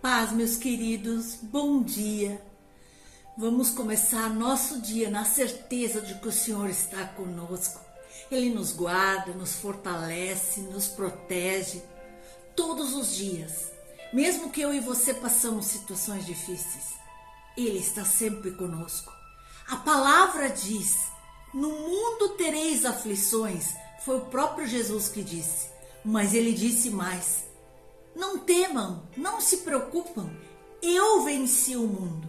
Paz, meus queridos, bom dia. Vamos começar nosso dia na certeza de que o Senhor está conosco. Ele nos guarda, nos fortalece, nos protege todos os dias. Mesmo que eu e você passamos situações difíceis, Ele está sempre conosco. A palavra diz: no mundo tereis aflições. Foi o próprio Jesus que disse, mas Ele disse mais: não temam, não se preocupam, eu venci o mundo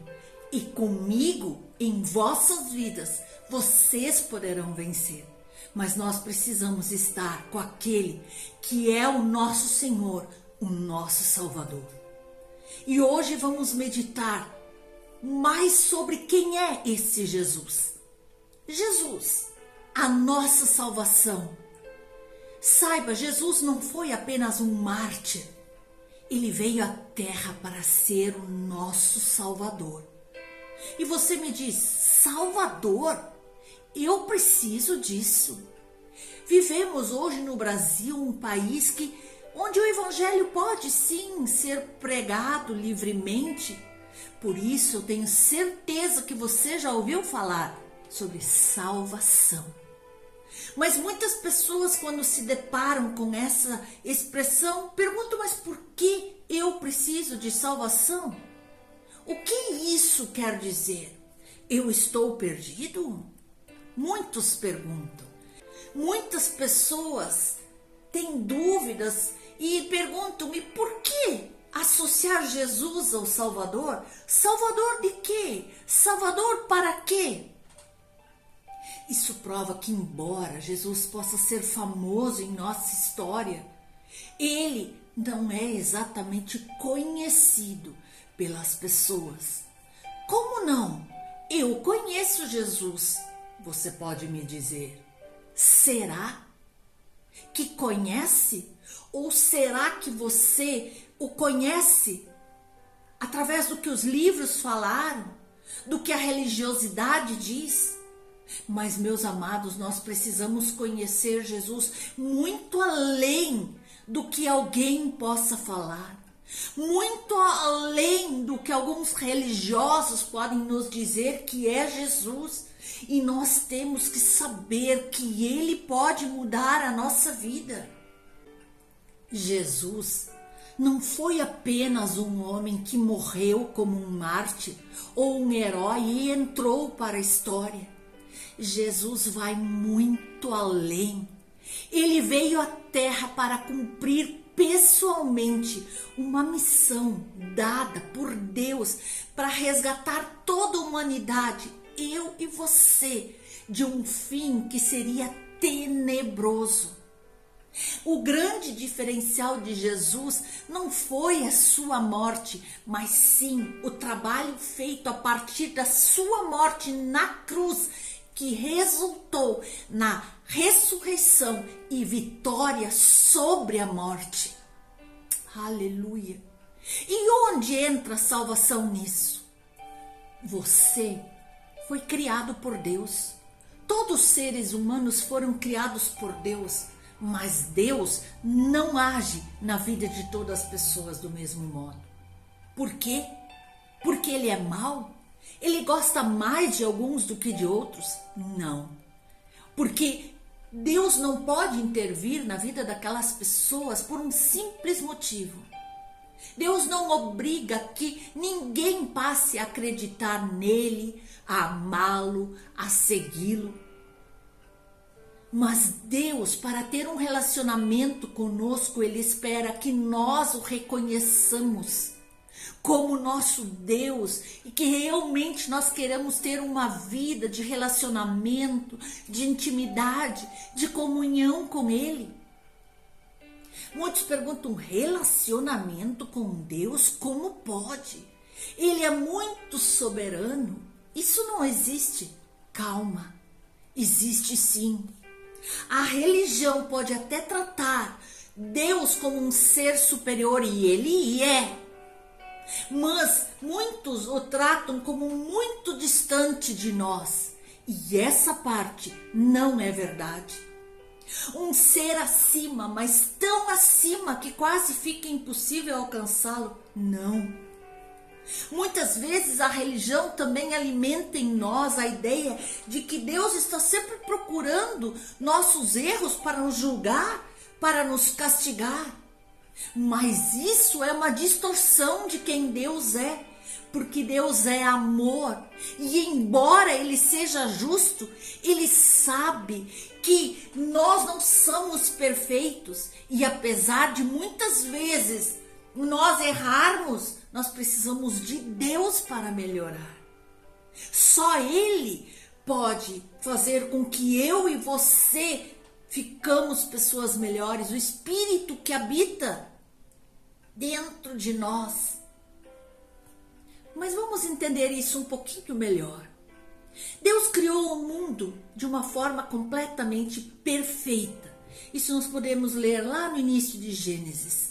e comigo em vossas vidas vocês poderão vencer. Mas nós precisamos estar com aquele que é o nosso Senhor, o nosso Salvador. E hoje vamos meditar mais sobre quem é esse Jesus. Jesus, a nossa salvação. Saiba, Jesus não foi apenas um mártir. Ele veio à terra para ser o nosso Salvador. E você me diz: Salvador? Eu preciso disso. Vivemos hoje no Brasil um país onde o Evangelho pode sim ser pregado livremente. Por isso eu tenho certeza que você já ouviu falar sobre salvação. Mas muitas pessoas, quando se deparam com essa expressão, perguntam: mas por que eu preciso de salvação? O que isso quer dizer? Eu estou perdido? Muitos perguntam. Muitas pessoas têm dúvidas e perguntam-me: por que associar Jesus ao Salvador? Salvador de quê? Salvador para quê? Isso prova que, embora Jesus possa ser famoso em nossa história, Ele não é exatamente conhecido pelas pessoas. Como não? Eu conheço Jesus, você pode me dizer. Será que conhece? Ou será que você o conhece através do que os livros falaram, do que a religiosidade diz? Mas, meus amados, nós precisamos conhecer Jesus muito além do que alguém possa falar, muito além do que alguns religiosos podem nos dizer que é Jesus. E nós temos que saber que Ele pode mudar a nossa vida. Jesus não foi apenas um homem que morreu como um mártir ou um herói e entrou para a história. Jesus vai muito além. Ele veio à terra para cumprir pessoalmente uma missão dada por Deus para resgatar toda a humanidade, eu e você, de um fim que seria tenebroso. O grande diferencial de Jesus não foi a sua morte, mas sim o trabalho feito a partir da sua morte na cruz, que resultou na ressurreição e vitória sobre a morte. Aleluia! E onde entra a salvação nisso? Você foi criado por Deus. Todos os seres humanos foram criados por Deus, mas Deus não age na vida de todas as pessoas do mesmo modo. Por quê? Porque Ele é mau? Ele gosta mais de alguns do que de outros? Não. Porque Deus não pode intervir na vida daquelas pessoas por um simples motivo. Deus não obriga que ninguém passe a acreditar nele, a amá-lo, a segui-lo. Mas Deus, para ter um relacionamento conosco, Ele espera que nós o reconheçamos como nosso Deus e que realmente nós queremos ter uma vida de relacionamento, de intimidade, de comunhão com Ele. Muitos perguntam: relacionamento com Deus? Como pode? Ele é muito soberano. Isso não existe. Calma, existe sim. A religião pode até tratar Deus como um ser superior, e Ele é. Mas muitos o tratam como muito distante de nós. E essa parte não é verdade. Um ser acima, mas tão acima que quase fica impossível alcançá-lo? Não. Muitas vezes a religião também alimenta em nós a ideia de que Deus está sempre procurando nossos erros para nos julgar, para nos castigar. Mas isso é uma distorção de quem Deus é, porque Deus é amor. E embora Ele seja justo, Ele sabe que nós não somos perfeitos. E apesar de muitas vezes nós errarmos, nós precisamos de Deus para melhorar. Só Ele pode fazer com que eu e você ficamos pessoas melhores. O Espírito que habita dentro de nós. Mas vamos entender isso um pouquinho melhor. Deus criou o mundo de uma forma completamente perfeita. Isso nós podemos ler lá no início de Gênesis.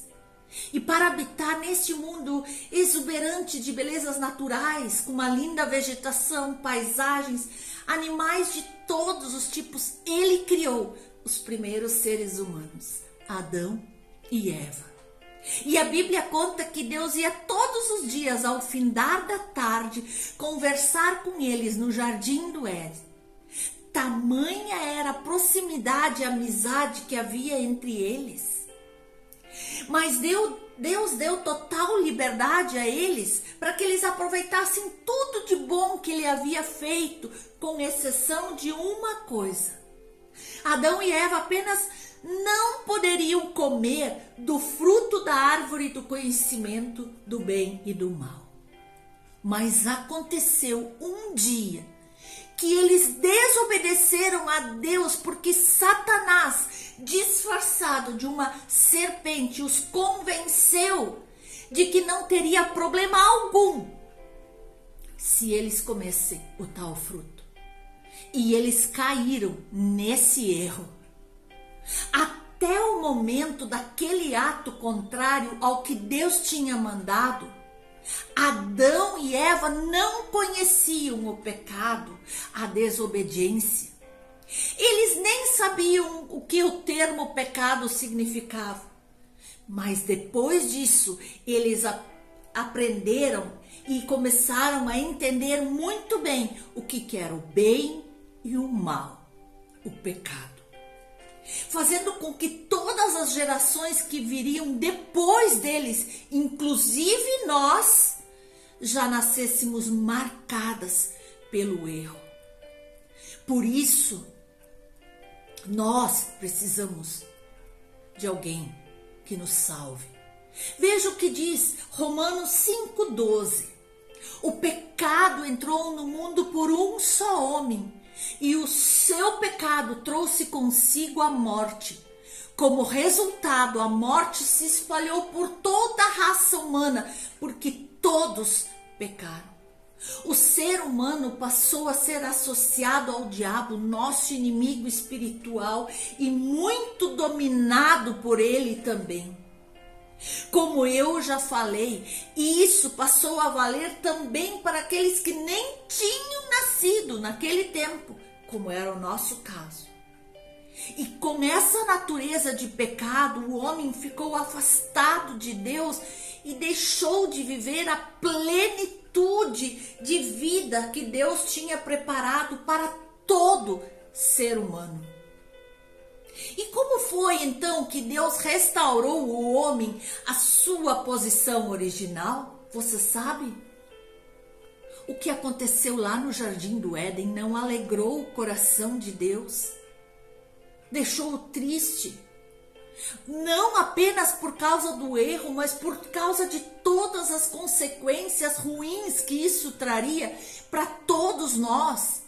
E para habitar neste mundo exuberante de belezas naturais, com uma linda vegetação, paisagens, animais de todos os tipos, Ele criou os primeiros seres humanos, Adão e Eva. E a Bíblia conta que Deus ia todos os dias, ao findar da tarde, conversar com eles no jardim do Éden. Tamanha era a proximidade e a amizade que havia entre eles. Mas Deus deu total liberdade a eles para que eles aproveitassem tudo de bom que Ele havia feito, com exceção de uma coisa. Adão e Eva apenas não poderiam comer do fruto da árvore do conhecimento do bem e do mal. Mas aconteceu um dia que eles desobedeceram a Deus, porque Satanás, disfarçado de uma serpente, os convenceu de que não teria problema algum se eles comessem o tal fruto. E eles caíram nesse erro. Até o momento daquele ato contrário ao que Deus tinha mandado, Adão e Eva não conheciam o pecado, a desobediência. Eles nem sabiam o que o termo pecado significava. Mas depois disso, eles aprenderam e começaram a entender muito bem o que era o bem e o mal, o pecado. Fazendo com que todas as gerações que viriam depois deles, inclusive nós, já nascêssemos marcadas pelo erro. Por isso, nós precisamos de alguém que nos salve. Veja o que diz Romanos 5,12. O pecado entrou no mundo por um só homem, e o seu pecado trouxe consigo a morte. Como resultado, a morte se espalhou por toda a raça humana, porque todos pecaram. O ser humano passou a ser associado ao diabo, nosso inimigo espiritual, e muito dominado por ele também. Como eu já falei, e isso passou a valer também para aqueles que nem tinham nascido naquele tempo, como era o nosso caso. E com essa natureza de pecado, o homem ficou afastado de Deus e deixou de viver a plenitude de vida que Deus tinha preparado para todo ser humano. E como foi então que Deus restaurou o homem à sua posição original? Você sabe? O que aconteceu lá no Jardim do Éden não alegrou o coração de Deus. Deixou-o triste. Não apenas por causa do erro, mas por causa de todas as consequências ruins que isso traria para todos nós.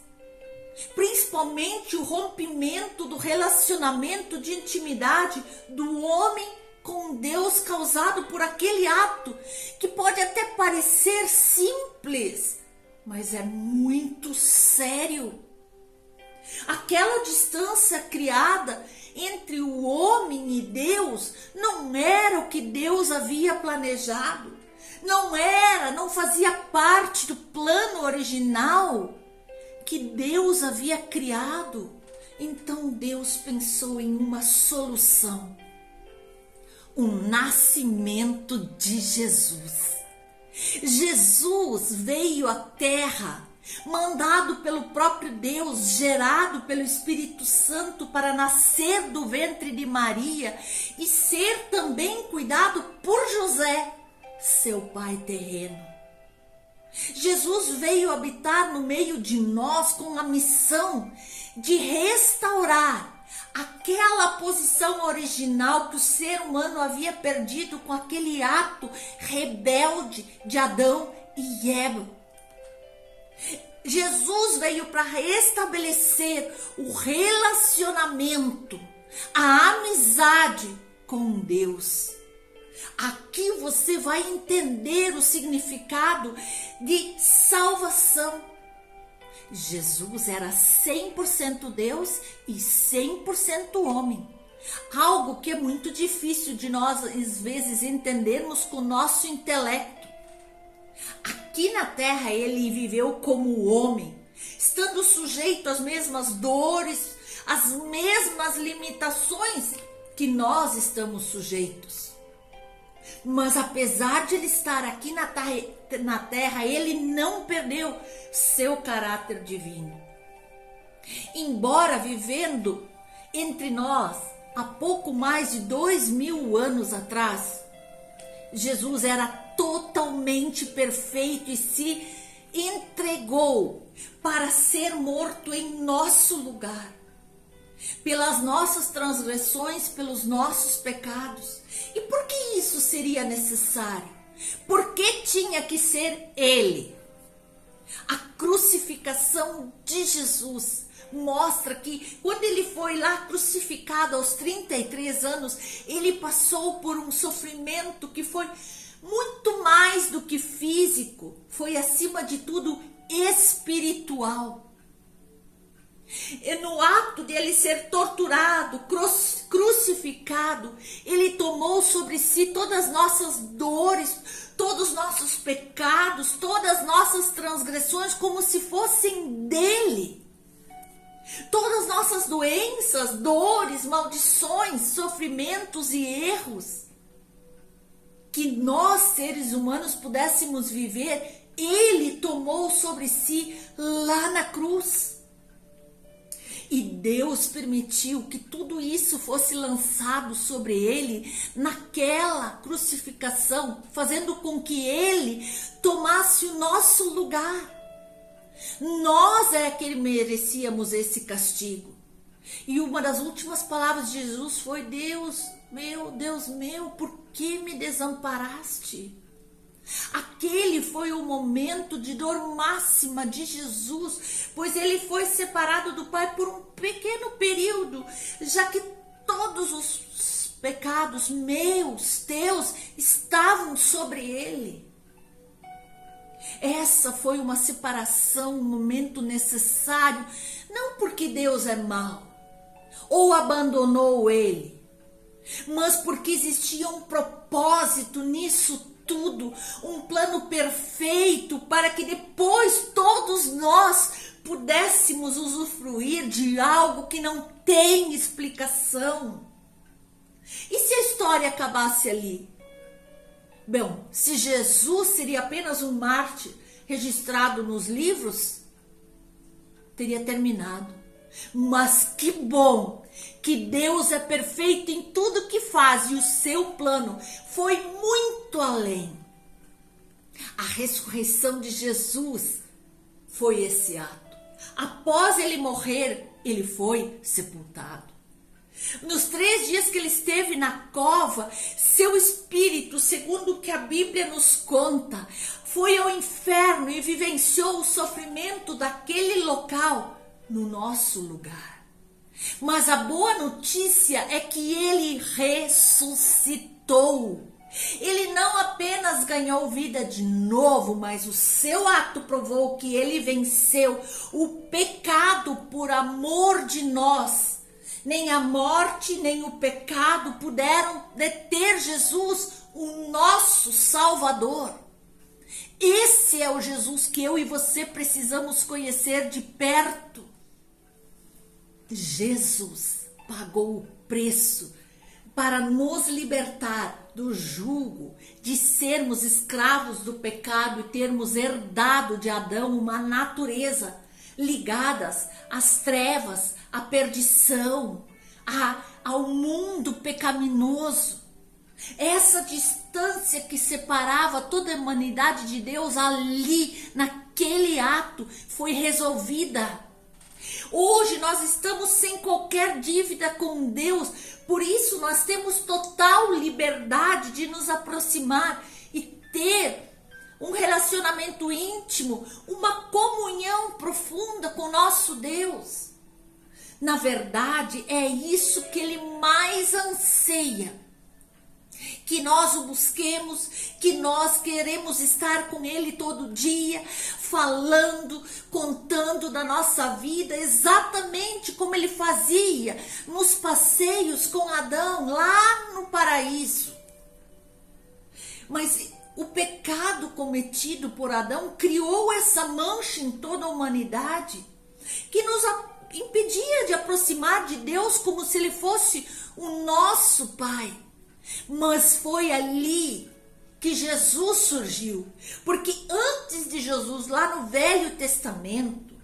Principalmente o rompimento do relacionamento de intimidade do homem com Deus causado por aquele ato que pode até parecer simples, mas é muito sério. Aquela distância criada entre o homem e Deus não era o que Deus havia planejado, não fazia parte do plano original que Deus havia criado. Então Deus pensou em uma solução: o nascimento de Jesus. Jesus veio à terra, mandado pelo próprio Deus, gerado pelo Espírito Santo, para nascer do ventre de Maria e ser também cuidado por José, seu pai terreno. Jesus veio habitar no meio de nós com a missão de restaurar aquela posição original que o ser humano havia perdido com aquele ato rebelde de Adão e Eva. Jesus veio para restabelecer o relacionamento, a amizade com Deus. Aqui você vai entender o significado de salvação. Jesus era 100% Deus e 100% homem. Algo que é muito difícil de nós, às vezes, entendermos com o nosso intelecto. Aqui na terra ele viveu como homem, estando sujeito às mesmas dores, às mesmas limitações que nós estamos sujeitos. Mas apesar de ele estar aqui na terra, ele não perdeu seu caráter divino. Embora vivendo entre nós há pouco mais de 2000 anos atrás, Jesus era totalmente perfeito e se entregou para ser morto em nosso lugar, pelas nossas transgressões, pelos nossos pecados. E por que isso seria necessário? Por que tinha que ser ele? A crucificação de Jesus mostra que quando ele foi lá crucificado aos 33 anos, ele passou por um sofrimento que foi muito mais do que físico, foi acima de tudo espiritual. E no ato de ele ser torturado, crucificado, ele tomou sobre si todas as nossas dores, todos os nossos pecados, todas as nossas transgressões, como se fossem dele. Todas as nossas doenças, dores, maldições, sofrimentos e erros que nós, seres humanos, pudéssemos viver, ele tomou sobre si lá na cruz. E Deus permitiu que tudo isso fosse lançado sobre ele naquela crucificação, fazendo com que ele tomasse o nosso lugar. Nós é que merecíamos esse castigo. E uma das últimas palavras de Jesus foi: Deus meu, por que me desamparaste? Aquele foi o momento de dor máxima de Jesus, pois ele foi separado do Pai por um pequeno período, já que todos os pecados meus, teus, estavam sobre ele. Essa foi uma separação, um momento necessário, não porque Deus é mau ou abandonou ele, mas porque existia um propósito nisso tudo, um plano perfeito para que depois todos nós pudéssemos usufruir de algo que não tem explicação. E se a história acabasse ali? Bom, se Jesus seria apenas um mártir registrado nos livros, teria terminado. Mas que bom que Deus é perfeito em tudo que faz e o seu plano foi muito além. A ressurreição de Jesus foi esse ato. Após ele morrer, ele foi sepultado. Nos 3 dias que ele esteve na cova, seu espírito, segundo o que a Bíblia nos conta, foi ao inferno e vivenciou o sofrimento daquele local no nosso lugar. Mas a boa notícia é que ele ressuscitou. Ele não apenas ganhou vida de novo, mas o seu ato provou que ele venceu o pecado por amor de nós. Nem a morte, nem o pecado puderam deter Jesus, o nosso Salvador. Esse é o Jesus que eu e você precisamos conhecer de perto. Jesus pagou o preço para nos libertar do jugo de sermos escravos do pecado e termos herdado de Adão uma natureza ligadas às trevas, à perdição, ao mundo pecaminoso. Essa distância que separava toda a humanidade de Deus ali, naquele ato, foi resolvida. Hoje nós estamos sem qualquer dívida com Deus, por isso nós temos total liberdade de nos aproximar e ter um relacionamento íntimo, uma comunhão profunda com nosso Deus. Na verdade, é isso que Ele mais anseia. Que nós o busquemos, que nós queremos estar com Ele todo dia, falando, contando da nossa vida, exatamente como Ele fazia nos passeios com Adão, lá no paraíso. Mas o pecado cometido por Adão criou essa mancha em toda a humanidade, que nos impedia de aproximar de Deus como se Ele fosse o nosso Pai. Mas foi ali que Jesus surgiu, porque antes de Jesus, lá no Velho Testamento,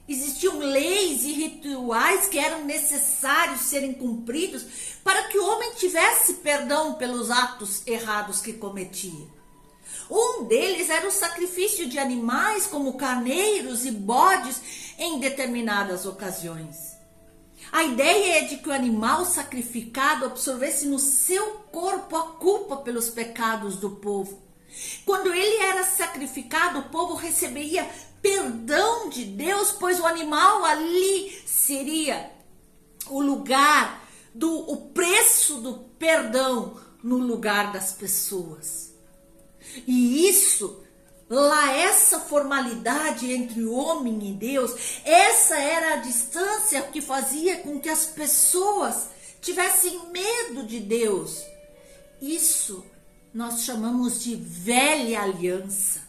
existiam leis e rituais que eram necessários serem cumpridos para que o homem tivesse perdão pelos atos errados que cometia. Um deles era o sacrifício de animais como carneiros e bodes em determinadas ocasiões. A ideia é de que o animal sacrificado absorvesse no seu corpo a culpa pelos pecados do povo. Quando ele era sacrificado, o povo receberia perdão de Deus, pois o animal ali seria o lugar o preço do perdão no lugar das pessoas. E isso, lá, essa formalidade entre o homem e Deus, essa era a distância que fazia com que as pessoas tivessem medo de Deus. Isso nós chamamos de velha aliança.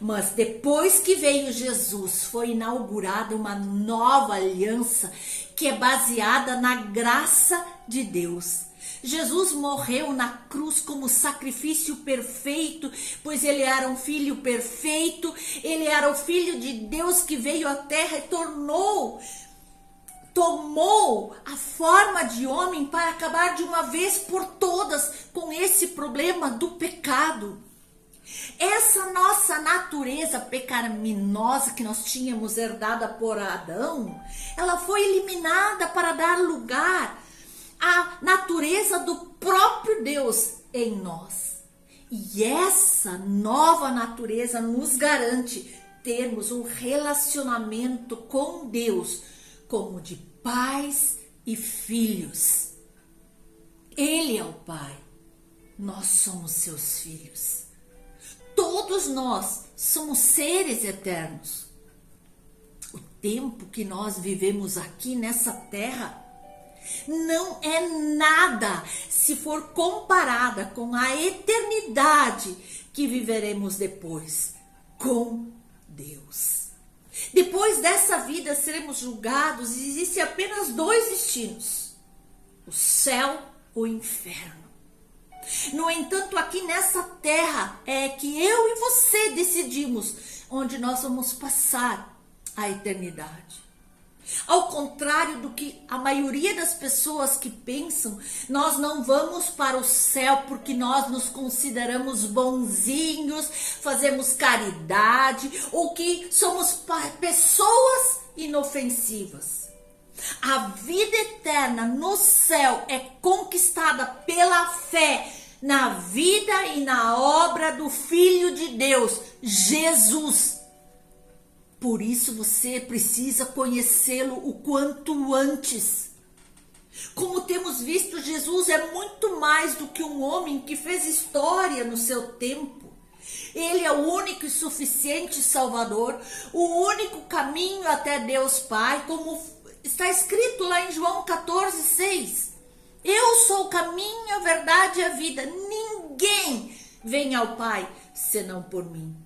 Mas depois que veio Jesus, foi inaugurada uma nova aliança que é baseada na graça de Deus. Jesus morreu na cruz como sacrifício perfeito, pois ele era um filho perfeito, ele era o filho de Deus que veio à terra e tomou a forma de homem para acabar de uma vez por todas com esse problema do pecado. Essa nossa natureza pecaminosa que nós tínhamos herdada por Adão, ela foi eliminada para dar lugar à natureza do próprio Deus em nós. E essa nova natureza nos garante termos um relacionamento com Deus como de pais e filhos. Ele é o Pai, nós somos seus filhos. Todos nós somos seres eternos. O tempo que nós vivemos aqui nessa terra não é nada se for comparada com a eternidade que viveremos depois com Deus. Depois dessa vida seremos julgados e existem apenas dois destinos: o céu ou o inferno. No entanto, aqui nessa terra é que eu e você decidimos onde nós vamos passar a eternidade. Ao contrário do que a maioria das pessoas que pensam, nós não vamos para o céu porque nós nos consideramos bonzinhos, fazemos caridade ou que somos pessoas inofensivas. A vida eterna no céu é conquistada pela fé na vida e na obra do Filho de Deus, Jesus. Por isso você precisa conhecê-lo o quanto antes. Como temos visto, Jesus é muito mais do que um homem que fez história no seu tempo. Ele é o único e suficiente Salvador, o único caminho até Deus Pai, como está escrito lá em João 14:6. Eu sou o caminho, a verdade e a vida. Ninguém vem ao Pai senão por mim.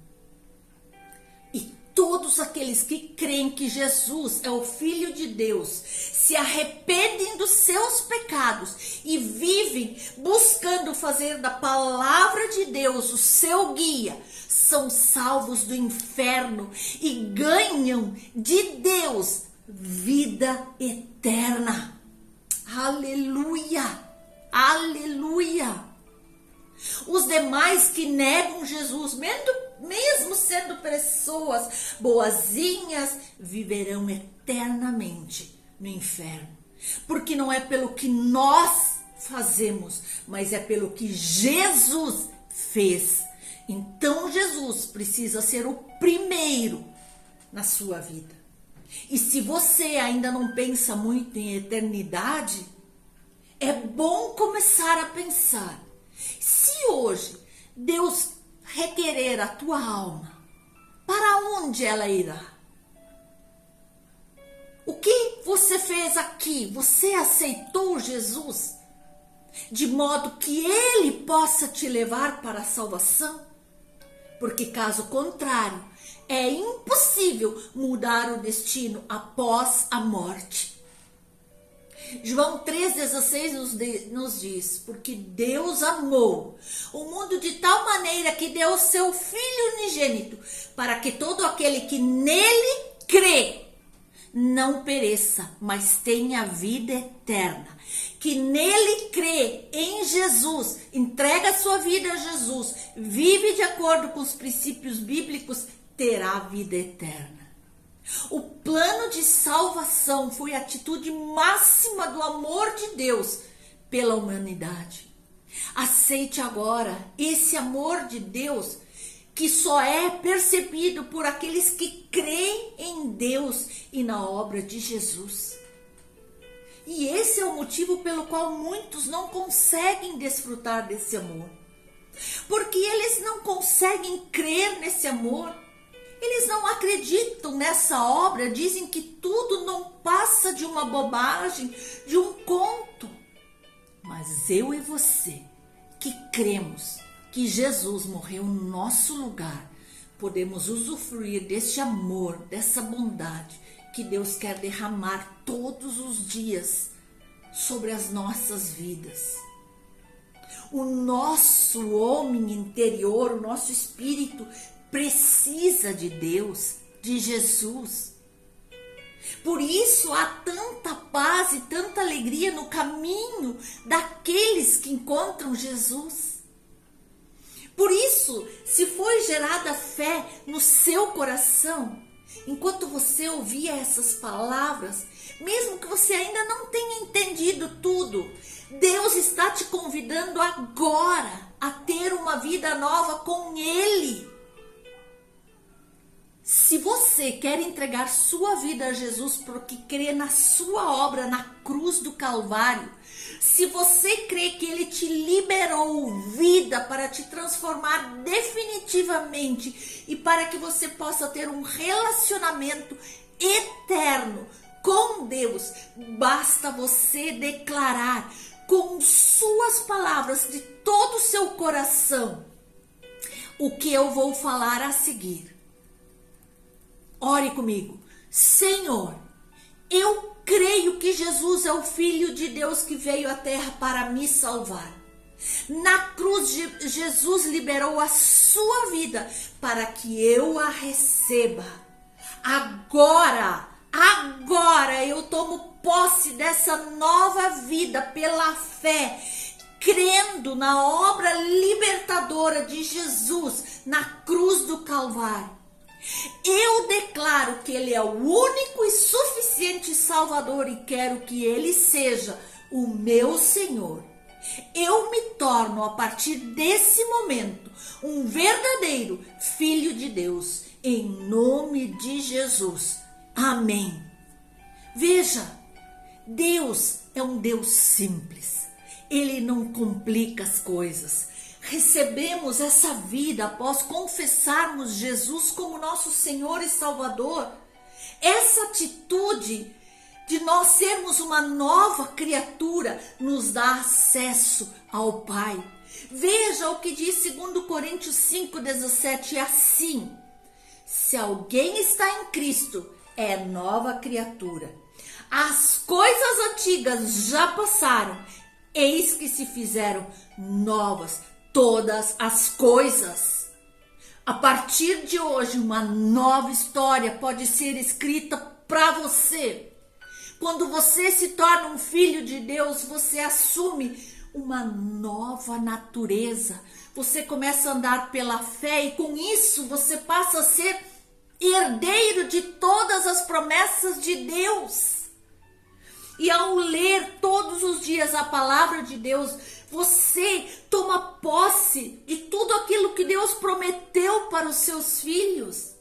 E todos aqueles que creem que Jesus é o Filho de Deus, se arrependem dos seus pecados e vivem buscando fazer da palavra de Deus o seu guia, são salvos do inferno e ganham de Deus vida eterna. Aleluia! Aleluia! Os demais que negam Jesus, mesmo sendo pessoas boazinhas, viverão eternamente no inferno. Porque não é pelo que nós fazemos, mas é pelo que Jesus fez. Então Jesus precisa ser o primeiro na sua vida. E se você ainda não pensa muito em eternidade, é bom começar a pensar. Se hoje Deus requerer a tua alma, para onde ela irá? O que você fez aqui? Você aceitou Jesus de modo que Ele possa te levar para a salvação? Porque caso contrário, é impossível mudar o destino após a morte. João 3,16 nos diz, porque Deus amou o mundo de tal maneira que deu o seu Filho unigênito, para que todo aquele que nele crê não pereça, mas tenha vida eterna. Que nele crê, em Jesus, entrega a sua vida a Jesus, vive de acordo com os princípios bíblicos, terá vida eterna. O plano de salvação foi a atitude máxima do amor de Deus pela humanidade. Aceite agora esse amor de Deus que só é percebido por aqueles que creem em Deus e na obra de Jesus. E esse é o motivo pelo qual muitos não conseguem desfrutar desse amor. Porque eles não conseguem crer nesse amor. Eles não acreditam nessa obra, dizem que tudo não passa de uma bobagem, de um conto. Mas eu e você, que cremos que Jesus morreu no nosso lugar, podemos usufruir deste amor, dessa bondade que Deus quer derramar todos os dias sobre as nossas vidas. O nosso homem interior, o nosso espírito, precisa de Deus, de Jesus. Por isso há tanta paz e tanta alegria no caminho daqueles que encontram Jesus. Por isso, se foi gerada fé no seu coração, enquanto você ouvia essas palavras, mesmo que você ainda não tenha entendido tudo, Deus está te convidando agora a ter uma vida nova com Ele. Se você quer entregar sua vida a Jesus porque crê na sua obra na cruz do Calvário, se você crê que Ele te liberou vida para te transformar definitivamente e para que você possa ter um relacionamento eterno com Deus, basta você declarar com suas palavras de todo o seu coração o que eu vou falar a seguir. Ore comigo. Senhor, eu creio que Jesus é o Filho de Deus que veio à terra para me salvar. Na cruz, Jesus liberou a sua vida para que eu a receba. Agora eu tomo posse dessa nova vida pela fé, crendo na obra libertadora de Jesus na cruz do Calvário. Eu declaro que Ele é o único e suficiente Salvador e quero que Ele seja o meu Senhor. Eu me torno, a partir desse momento, um verdadeiro Filho de Deus, em nome de Jesus. Amém. Veja, Deus é um Deus simples. Ele não complica as coisas. Recebemos essa vida após confessarmos Jesus como nosso Senhor e Salvador. Essa atitude de nós sermos uma nova criatura nos dá acesso ao Pai. Veja o que diz 2 Coríntios 5,17, assim: Se alguém está em Cristo, é nova criatura. As coisas antigas já passaram, eis que se fizeram novas todas as coisas. A partir de hoje, uma nova história pode ser escrita para você. Quando você se torna um filho de Deus, você assume uma nova natureza. Você começa a andar pela fé e com isso você passa a ser herdeiro de todas as promessas de Deus. E ao ler todos os dias a palavra de Deus, você toma posse de tudo aquilo que Deus prometeu para os seus filhos.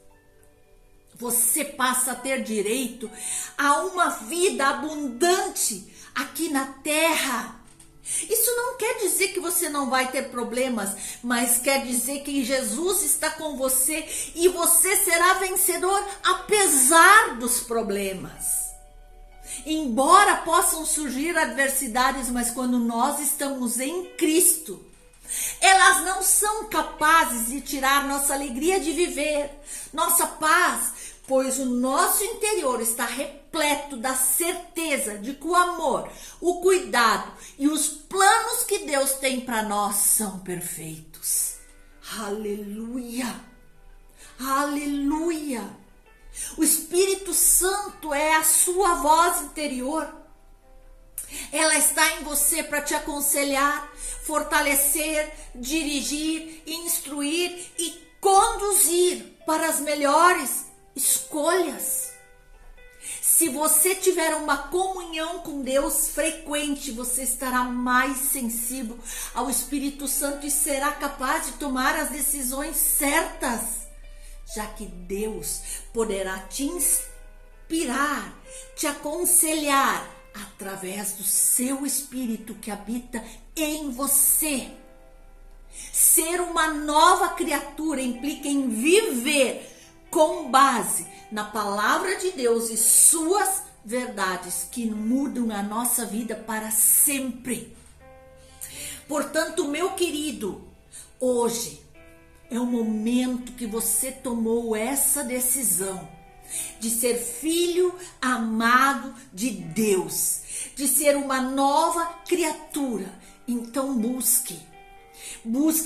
Você passa a ter direito a uma vida abundante aqui na terra. Isso não quer dizer que você não vai ter problemas, mas quer dizer que Jesus está com você e você será vencedor apesar dos problemas. Embora possam surgir adversidades, mas quando nós estamos em Cristo, elas não são capazes de tirar nossa alegria de viver, nossa paz, pois o nosso interior está repleto da certeza de que o amor, o cuidado e os planos que Deus tem para nós são perfeitos. Aleluia! Aleluia! O Espírito Santo é a sua voz interior. Ela está em você para te aconselhar, fortalecer, dirigir, instruir e conduzir para as melhores escolhas. Se você tiver uma comunhão com Deus frequente, você estará mais sensível ao Espírito Santo e será capaz de tomar as decisões certas, já que Deus poderá te inspirar, te aconselhar através do seu Espírito que habita em você. Ser uma nova criatura implica em viver com base na palavra de Deus e suas verdades que mudam a nossa vida para sempre. Portanto, meu querido, hoje é o momento que você tomou essa decisão de ser filho amado de Deus, de ser uma nova criatura. Então busque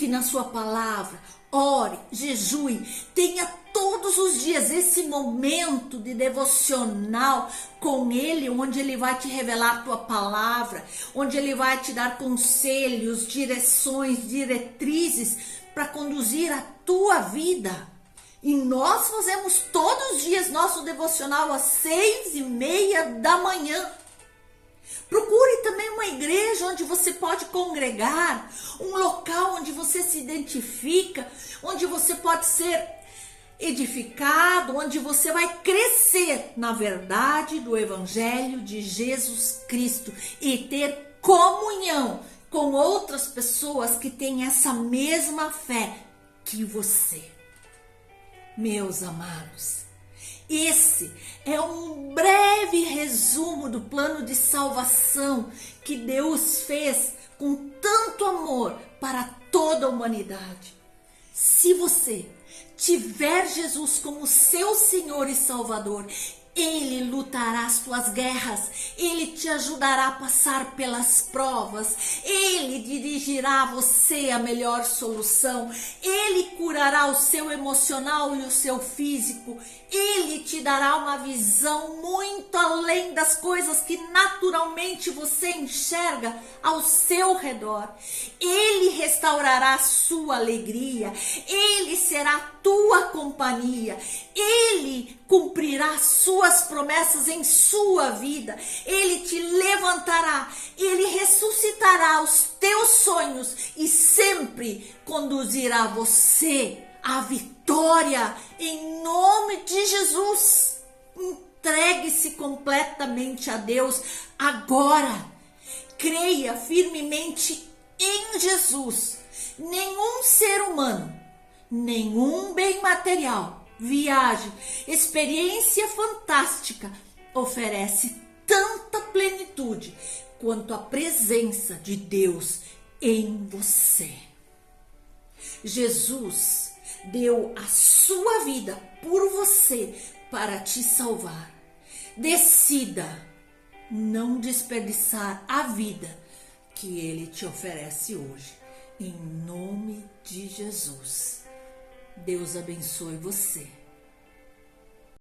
na sua palavra, ore, jejue, tenha todos os dias esse momento de devocional com Ele, onde Ele vai te revelar a tua palavra, onde Ele vai te dar conselhos, direções, diretrizes para conduzir a tua vida. E nós fazemos todos os dias nosso devocional às 6:30 da manhã. Procure também uma igreja onde você pode congregar, um local onde você se identifica, onde você pode ser edificado, onde você vai crescer na verdade do Evangelho de Jesus Cristo e ter comunhão com outras pessoas que têm essa mesma fé que você. Meus amados, esse é um breve resumo do plano de salvação que Deus fez com tanto amor para toda a humanidade. Se você tiver Jesus como seu Senhor e Salvador, Ele lutará as tuas guerras, Ele te ajudará a passar pelas provas, Ele dirigirá você a melhor solução, Ele curará o seu emocional e o seu físico, Ele te dará uma visão muito além das coisas que naturalmente você enxerga ao seu redor. Ele restaurará a sua alegria, Ele será a tua companhia, Ele cumprirá suas promessas em sua vida, Ele te levantará, Ele ressuscitará os teus sonhos e sempre conduzirá você à vitória em nome de Jesus. Entregue-se completamente a Deus agora. Creia firmemente em Jesus. Nenhum ser humano, nenhum bem material, viagem, experiência fantástica oferece tanta plenitude quanto a presença de Deus em você. Jesus deu a sua vida por você para te salvar. Decida não desperdiçar a vida que Ele te oferece hoje. Em nome de Jesus. Deus abençoe você.